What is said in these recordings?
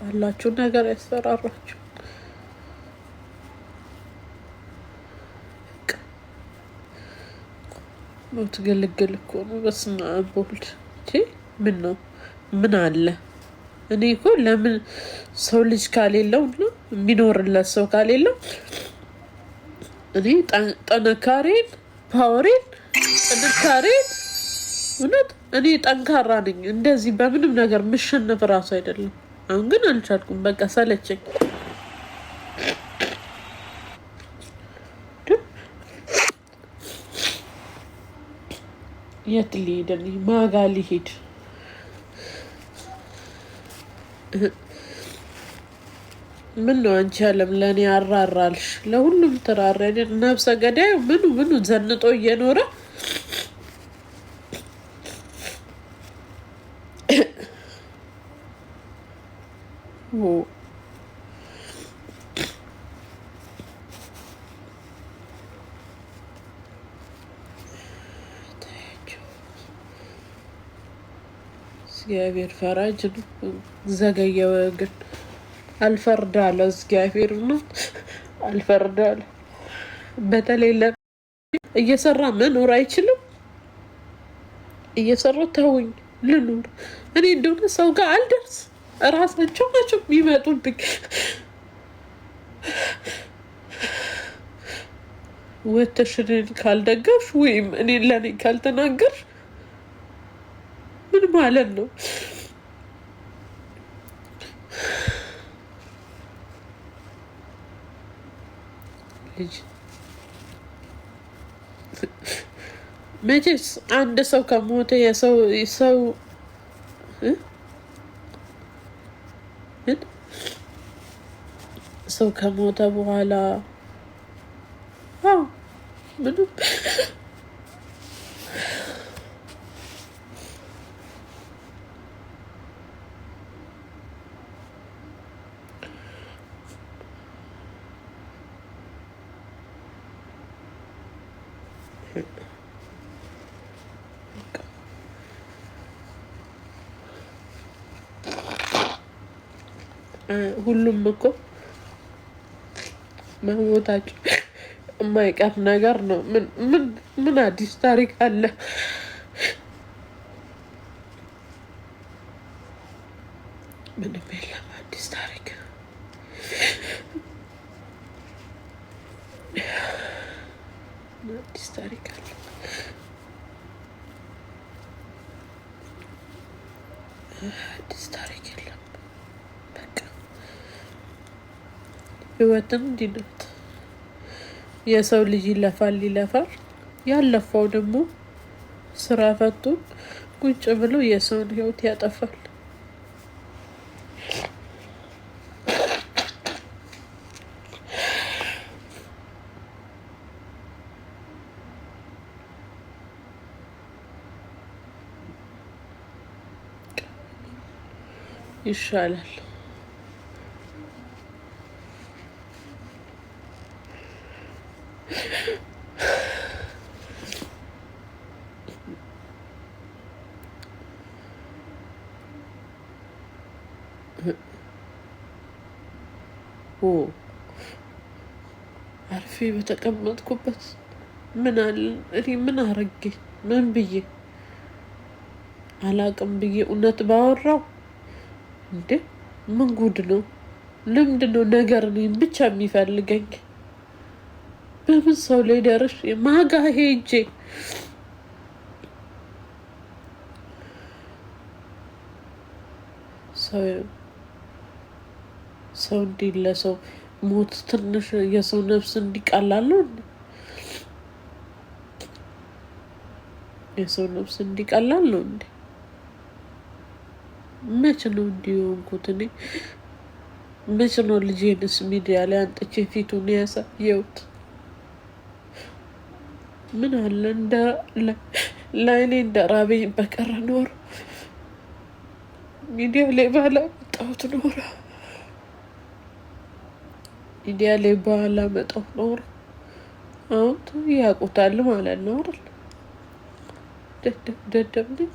ባላችሁ ነገር ያስፈራራችሁ። ሞት ግልግል እኮ ነው። በስመ አብ ወልድ። ምን ነው ምን አለ? እኔ እኮ ለምን ሰው ልጅ ካሌለው ነው የሚኖርለት ሰው ካሌለው እኔ ጥንካሬን ፓወሬን ጥንካሬን እውነት እኔ ጠንካራ ነኝ። እንደዚህ በምንም ነገር ምሸነፍ እራሱ አይደለም። አሁን ግን አልቻልኩም። በቃ ሰለቸኝ። የት ሊሄድ ማጋ ሊሄድ ምን ነው አንቺ አለም ለእኔ አራራልሽ? ለሁሉም ትራራ። ነብሰ ገዳዩ ምኑ ዘንጦ እየኖረ እግዚአብሔር ፈራጅ ነው። ዘገየው ግን አልፈርዳለ። እግዚአብሔር ነው አልፈርዳለ። በተለይ እየሰራ መኖር አይችልም። እየሰራ ተውኝ ልኑር። እኔ እንደሆነ ሰው ጋር አልደርስ። እራሳቸው ናቸው የሚመጡብኝ። ወተሽ እኔን ካልደገፍሽ ወይም እኔን ለእኔ ካልተናገርሽ ምን ማለት ነው? ልጅ መቼስ አንድ ሰው ከሞተ ሰው ከሞተ በኋላ ምንም ሁሉም እኮ መሞታቸው የማይቀር ነገር ነው። ምን አዲስ ታሪክ አለ? ምንም የለም አዲስ ታሪክ። አዲስ ታሪክ አለ? አዲስ ታሪክ የለም። በቃ ህይወትም እንዲህ ናት። የሰው ልጅ ይለፋል። ያለፋው ደግሞ ስራ ፈቶ ቁጭ ብሎ የሰውን ህይወት ያጠፋል። ይሻላል። አርፌ በተቀመጥኩበት ምን አለ? እኔ ምን አረጌ? ምን ብዬ አላቅም ብዬ እውነት ባወራው እንዴ? ምን ጉድ ነው? ለምንድን ነው ነገር እኔን ብቻ የሚፈልገኝ? በምን ሰው ላይ ደርሼ ማጋ ሄጄ ሰው እንዲህ ለሰው ሞት ትንሽ የሰው ነፍስ እንዲቀላለው የሰው ነፍስ እንዲቀላል ነው እንዴ? መች ነው እንዲሆንኩት? እኔ መች ነው ልጄንስ ሚዲያ ላይ አንጥቼ ፊቱን ያሳየሁት? ምን አለ ለእኔ እንደ ራበኝ በቀረ ኖሮ ሚዲያ ላይ ባላመጣሁት ኖሮ ሚዲያ ላይ ባላመጣሁት ኖሮ አሁን ያውቁታል ማለት ነው አይደል? ደደብ ነኝ።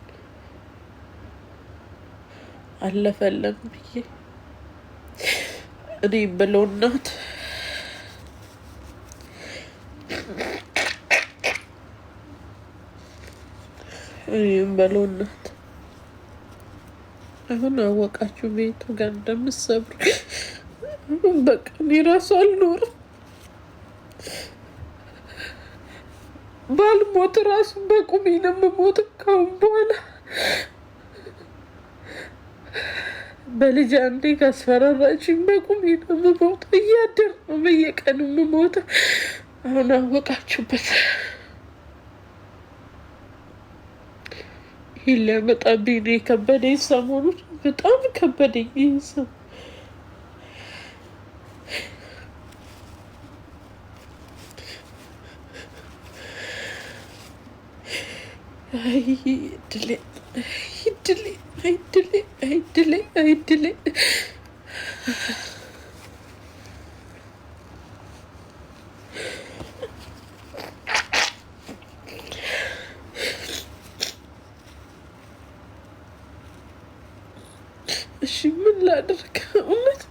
'Altyazı M.K. አለፈለም ብዬ እኔም በለው እናት አሁን አወቃችሁ ቤቱ ጋር እንደምትሰብሩ። በቃ እኔ ራሱ አልኖርም። ባልሞት ራሱ በቁሜ ነው የምሞት ካሁን በኋላ። በልጅ አንዴ ካስፈራራችኝ በቁሜ ነው የምሞተው። እያደር ነው በየቀኑ የምሞተው። አሁን አወቃችሁበት። ይሄን ሊያመጣብኝ ነው የከበደኝ። ሰሞኑን በጣም ከበደኝ። ይህ ሰው አይድሌ እሺ ምን ላድርግ? እውነት